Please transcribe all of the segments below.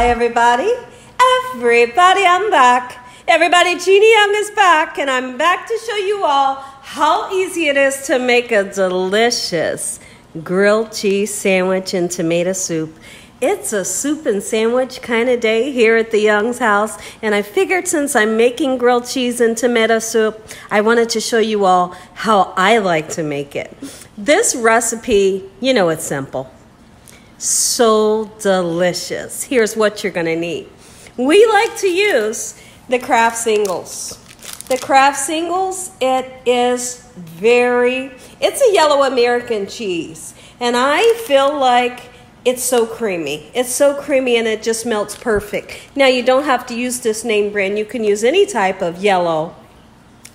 everybody. Everybody, I'm back. Everybody, Gina Young is back, and I'm back to show you all how easy it is to make a delicious grilled cheese sandwich and tomato soup. It's a soup and sandwich kind of day here at the Young's house, and I figured since I'm making grilled cheese and tomato soup, I wanted to show you all how I like to make it. This recipe, you know, it's simple. So delicious. Here's what you're going to need. We like to use the Kraft singles. The Kraft singles, it's a yellow American cheese, and I feel like it's so creamy. It's so creamy and it just melts perfect. Now, you don't have to use this name brand. You can use any type of yellow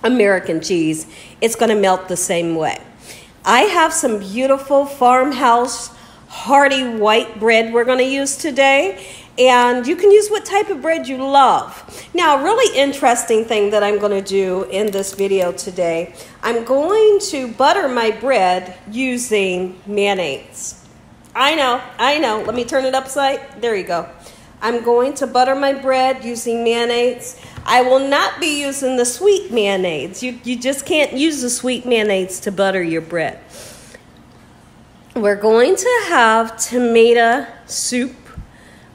American cheese. It's going to melt the same way. I have some beautiful farmhouse Hearty white bread we're going to use today. And you can use what type of bread you love. Now, a really interesting thing that I'm going to do in this video today, I'm going to butter my bread using mayonnaise. I know. Let me turn it upside. There you go. I'm going to butter my bread using mayonnaise. I will not be using the sweet mayonnaise. You just can't use the sweet mayonnaise to butter your bread. We're going to have tomato soup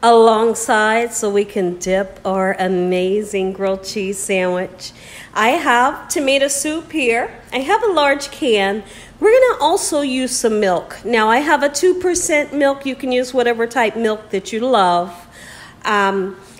alongside so we can dip our amazing grilled cheese sandwich. I have tomato soup here. I have a large can. We're going to also use some milk. Now, I have a 2% milk. You can use whatever type milk that you love.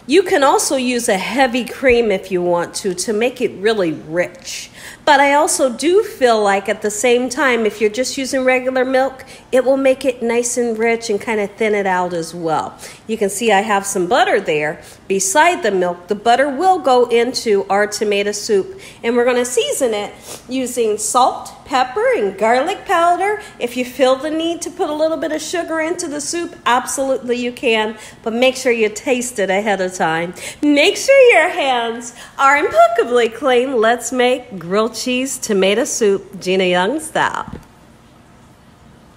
You can also use a heavy cream if you want to make it really rich. But I also do feel like at the same time, if you're just using regular milk, it will make it nice and rich and kind of thin it out as well. You can see I have some butter there beside the milk. The butter will go into our tomato soup, and we're going to season it using salt, pepper, and garlic powder. If you feel the need to put a little bit of sugar into the soup, absolutely you can, but make sure you taste it ahead of time. Make sure your hands are impeccably clean. Let's make grilled cheese tomato soup, Gina Young style.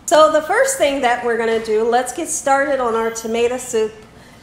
So the first thing that we're going to do, let's get started on our tomato soup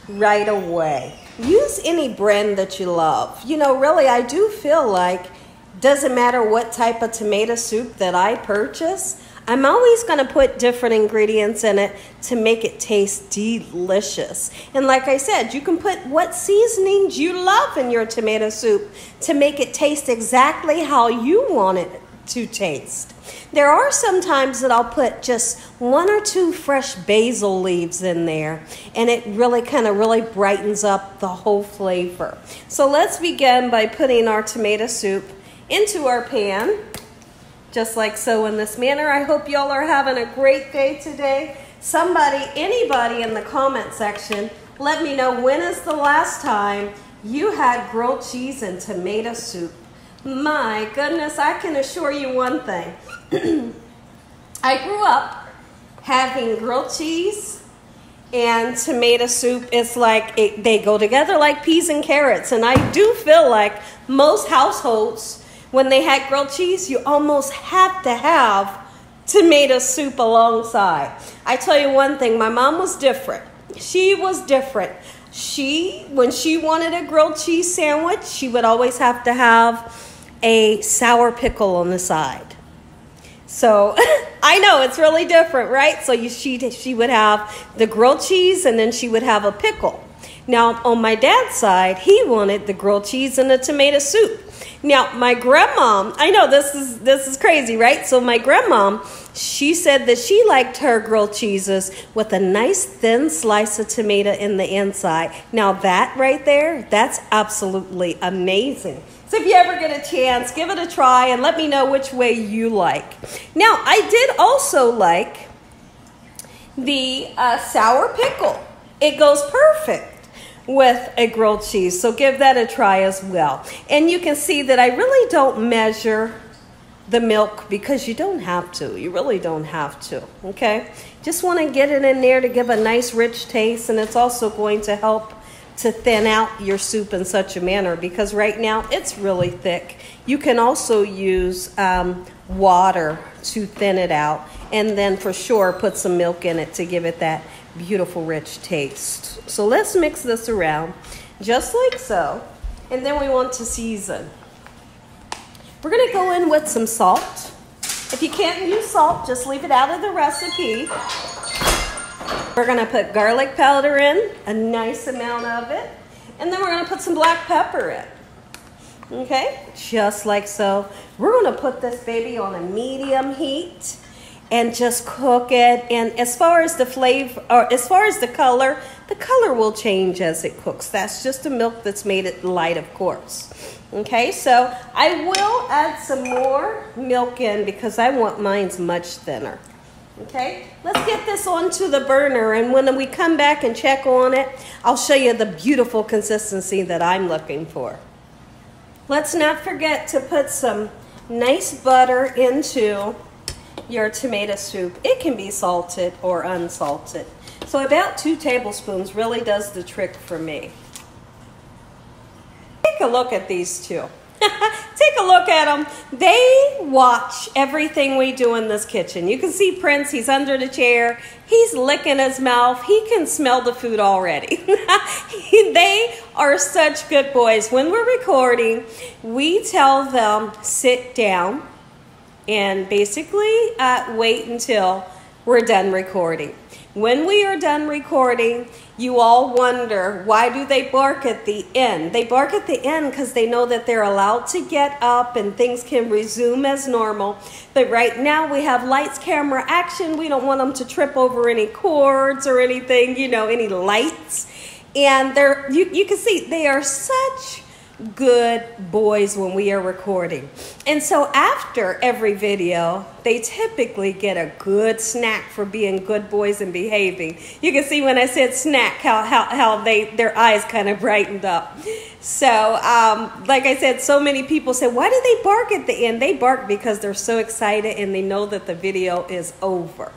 right away. Use any brand that you love. You know, really, I do feel like doesn't matter what type of tomato soup that I purchase, I'm always going to put different ingredients in it to make it taste delicious. And like I said, you can put what seasonings you love in your tomato soup to make it taste exactly how you want it to taste. There are some times that I'll put just 1 or 2 fresh basil leaves in there, and it really brightens up the whole flavor. So let's begin by putting our tomato soup into our pan, just like so in this manner. I hope y'all are having a great day today. Anybody in the comment section, let me know when is the last time you had grilled cheese and tomato soup. My goodness, I can assure you one thing. I grew up having grilled cheese and tomato soup. It's like they go together like peas and carrots. And I do feel like most households, when they had grilled cheese, you almost have to have tomato soup alongside. I tell you one thing, my mom was different. She was different. When she wanted a grilled cheese sandwich, she would always have to have a sour pickle on the side. So I know it's really different, right? So she would have the grilled cheese and then she would have a pickle. Now, on my dad's side, he wanted the grilled cheese and the tomato soup. Now, my grandma, I know this is crazy, right? So my grandma, she said that she liked her grilled cheeses with a nice thin slice of tomato in the inside. Now, that right there, that's absolutely amazing. So if you ever get a chance, give it a try and let me know which way you like. Now, I did also like the sour pickle. It goes perfect with a grilled cheese, so give that a try as well. And you can see that I really don't measure the milk because you don't have to. You really don't have to, okay? Just want to get it in there to give a nice rich taste, and it's also going to help to thin out your soup in such a manner because right now it's really thick. You can also use water to thin it out, and then for sure put some milk in it to give it that beautiful, rich taste. So let's mix this around just like so. And then we want to season. We're going to go in with some salt. If you can't use salt, just leave it out of the recipe. We're going to put garlic powder in, a nice amount of it. And then we're going to put some black pepper in. Okay, just like so. We're going to put this baby on a medium heat and just cook it. And as far as the flavor, or as far as the color will change as it cooks. That's just the milk that's made it light, of course. Okay, so I will add some more milk in because I want mine's much thinner. Okay, let's get this onto the burner, and when we come back and check on it, I'll show you the beautiful consistency that I'm looking for. Let's not forget to put some nice butter into your tomato soup. It can be salted or unsalted. So about 2 tablespoons really does the trick for me. Take a look at these two. Take a look at them. They watch everything we do in this kitchen. You can see Prince, he's under the chair. He's licking his mouth. He can smell the food already. They are such good boys. When we're recording, we tell them sit down and basically wait until we're done recording. When we are done recording, you all wonder, why do they bark at the end? They bark at the end because they know that they're allowed to get up and things can resume as normal. But right now we have lights, camera, action. We don't want them to trip over any cords or anything, you know, any lights. And you can see they are such good boys when we are recording. And so after every video, they typically get a good snack for being good boys and behaving. You can see when I said snack how their eyes kind of brightened up. So like I said, so many people say, why do they bark at the end? They bark because they're so excited and they know that the video is over.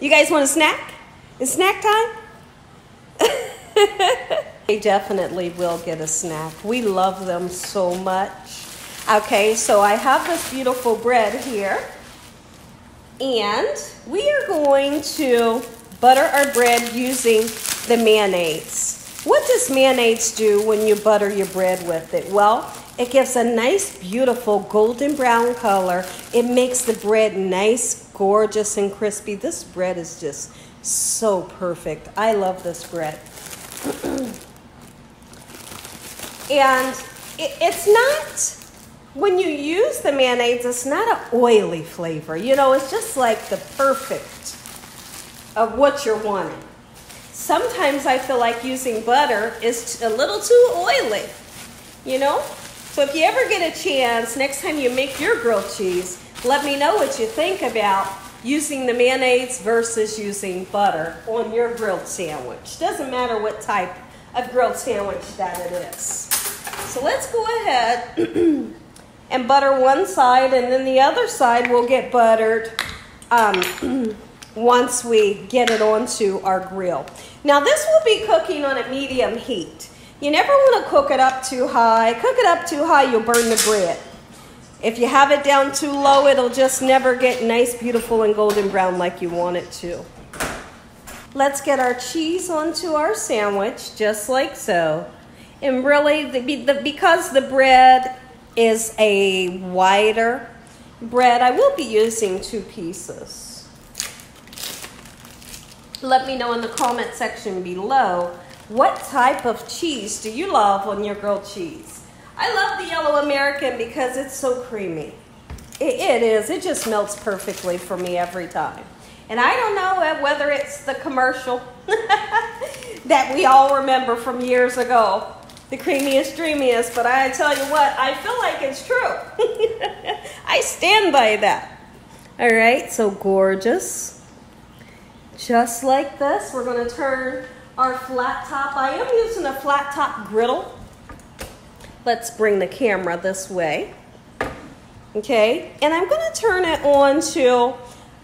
You guys want a snack? It's snack time? They definitely will get a snack. We love them so much. Okay, so I have this beautiful bread here. And we are going to butter our bread using the mayonnaise. What does mayonnaise do when you butter your bread with it? Well, it gives a nice, beautiful golden brown color. It makes the bread nice, gorgeous, and crispy. This bread is just so perfect. I love this bread. And it's not, when you use the mayonnaise, it's not an oily flavor. You know, it's just like the perfect of what you're wanting. Sometimes I feel like using butter is a little too oily, you know? So if you ever get a chance, next time you make your grilled cheese, let me know what you think about using the mayonnaise versus using butter on your grilled sandwich. Doesn't matter what type of grilled sandwich that it is. So let's go ahead and butter one side, and then the other side will get buttered once we get it onto our grill. Now this will be cooking on a medium heat. You never want to cook it up too high. Cook it up too high, you'll burn the bread. If you have it down too low, it'll just never get nice, beautiful, and golden brown like you want it to. Let's get our cheese onto our sandwich, just like so. And really, because the bread is a wider bread, I will be using 2 pieces. Let me know in the comment section below, what type of cheese do you love on your grilled cheese? I love the yellow American because it's so creamy. It is. It just melts perfectly for me every time. And I don't know whether it's the commercial that we all remember from years ago, the creamiest, dreamiest, but I tell you what, I feel like it's true. I stand by that. All right, so gorgeous. Just like this, we're going to turn our flat top. I am using a flat top griddle. Let's bring the camera this way. Okay, and I'm going to turn it on to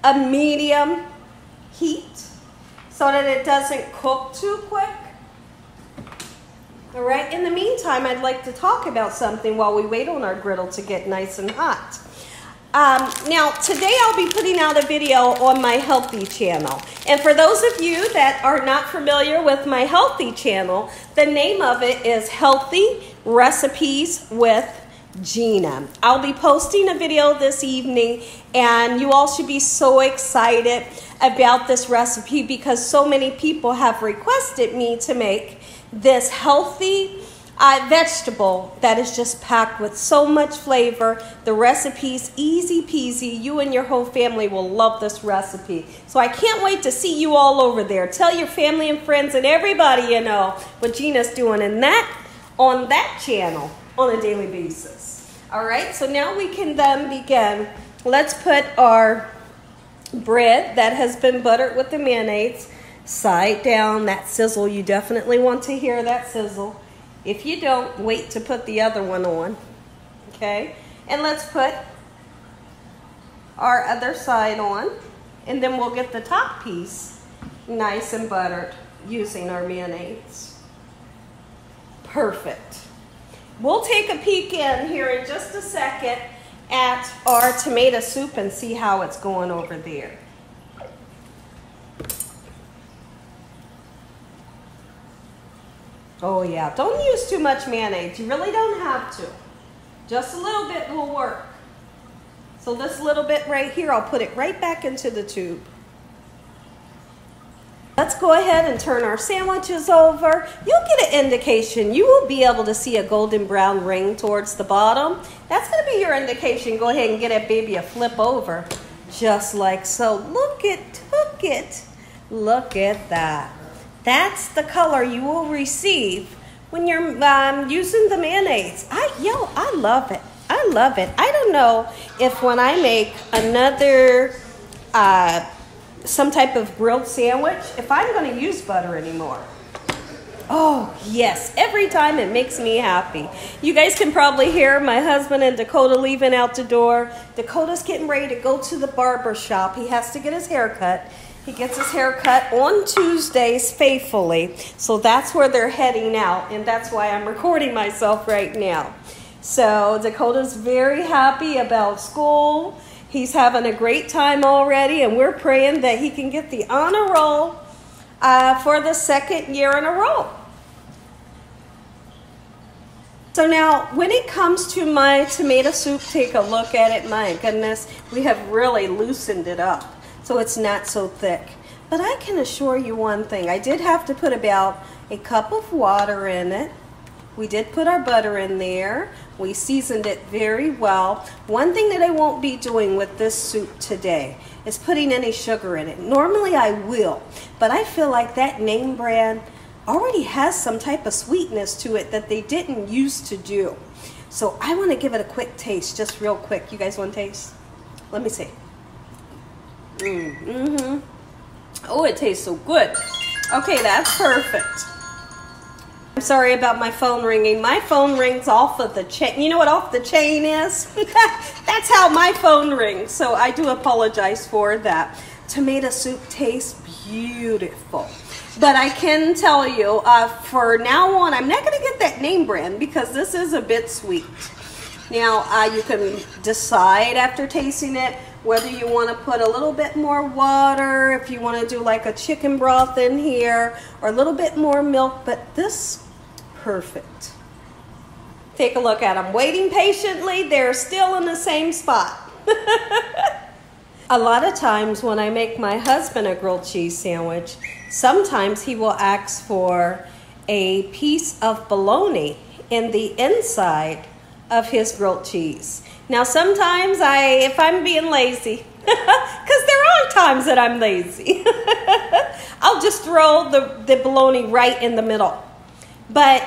a medium heat so that it doesn't cook too quick. All right, in the meantime, I'd like to talk about something while we wait on our griddle to get nice and hot. Now, today I'll be putting out a video on my Healthy channel. And for those of you that are not familiar with my Healthy channel, the name of it is Healthy Recipes with Gina. I'll be posting a video this evening, and you all should be so excited about this recipe because so many people have requested me to make this healthy vegetable that is just packed with so much flavor. The recipe's easy peasy. You and your whole family will love this recipe. So I can't wait to see you all over there. Tell your family and friends and everybody you know what Gina's doing on that channel on a daily basis. All right, so now we can then begin. Let's put our bread that has been buttered with the mayonnaise side down. That sizzle, you definitely want to hear that sizzle. If you don't, wait to put the other one on, okay? And let's put our other side on, and then we'll get the top piece nice and buttered using our mayonnaise. Perfect. We'll take a peek in here in just a second at our tomato soup and see how it's going over there. Oh yeah, don't use too much mayonnaise. You really don't have to. Just a little bit will work. So this little bit right here, I'll put it right back into the tube. Let's go ahead and turn our sandwiches over. You'll get an indication. You will be able to see a golden brown ring towards the bottom. That's going to be your indication. Go ahead and get that baby a flip over. Just like so. Look at that. That's the color you will receive when you're using the mayonnaise. I love it. I love it. I don't know if when I make another some type of grilled sandwich, if I'm going to use butter anymore. Oh, yes. Every time it makes me happy. You guys can probably hear my husband and Dakota leaving out the door. Dakota's getting ready to go to the barber shop. He has to get his hair cut. He gets his hair cut on Tuesdays faithfully. So that's where they're heading out, and that's why I'm recording myself right now. So Dakota's very happy about school. He's having a great time already, and we're praying that he can get the honor roll for the second year in a row. So now, when it comes to my tomato soup, take a look at it. My goodness, we have really loosened it up, so it's not so thick. But I can assure you one thing. I did have to put about a cup of water in it. We did put our butter in there. We seasoned it very well. One thing that I won't be doing with this soup today is putting any sugar in it. Normally I will, but I feel like that name brand already has some type of sweetness to it that they didn't used to do. So I want to give it a quick taste, just real quick. You guys want to taste? Let me see. Oh, it tastes so good. Okay, that's perfect. I'm sorry about my phone ringing. My phone rings off of the chain. You know what off the chain is? That's how my phone rings. So I do apologize for that. Tomato soup tastes beautiful. But I can tell you, for now on, I'm not going to get that name brand because this is a bit sweet. Now, you can decide after tasting it whether you want to put a little bit more water, if you want to do like a chicken broth in here, or a little bit more milk, but this, perfect. Take a look at them. Waiting patiently, they're still in the same spot. A lot of times when I make my husband a grilled cheese sandwich, sometimes he will ask for a piece of bologna in the inside of his grilled cheese. Now sometimes if I'm being lazy, because there are times that I'm lazy, I'll just throw the bologna right in the middle. But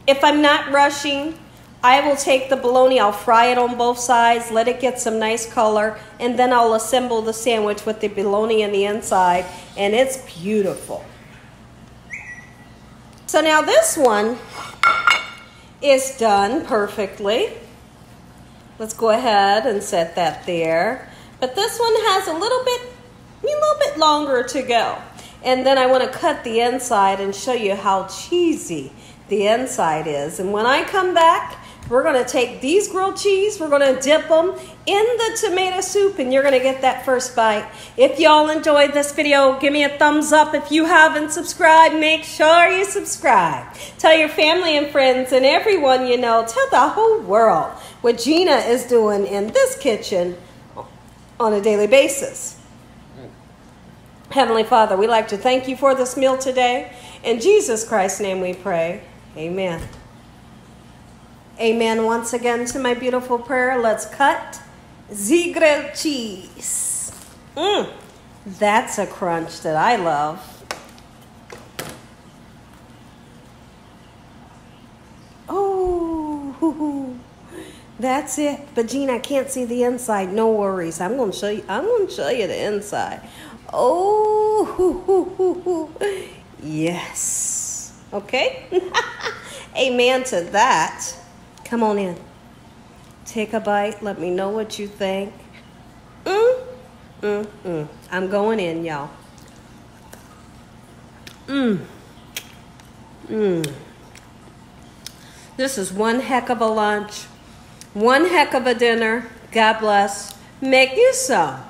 if I'm not rushing, I will take the bologna, I'll fry it on both sides, let it get some nice color, and then I'll assemble the sandwich with the bologna in the inside, and it's beautiful. So now this one is done perfectly. Let's go ahead and set that there. But this one has a little bit longer to go. And then I want to cut the inside and show you how cheesy the inside is. And when I come back, We're going to take these grilled cheese, we're going to dip them in the tomato soup, and you're going to get that first bite. If y'all enjoyed this video, give me a thumbs up. If you haven't subscribed, make sure you subscribe. Tell your family and friends and everyone you know, tell the whole world what Gina is doing in this kitchen on a daily basis. Heavenly Father, we'd like to thank you for this meal today. In Jesus Christ's name we pray. Amen. Amen once again to my beautiful prayer. Let's cut the grilled cheese. That's a crunch that I love. Oh, that's it. But Gina, I can't see the inside. No worries. I'm going to show you. I'm going to show you the inside. Oh, yes. Okay. Amen to that. Come on in. Take a bite. Let me know what you think. I'm going in, y'all. This is one heck of a lunch. One heck of a dinner. God bless. Make you some.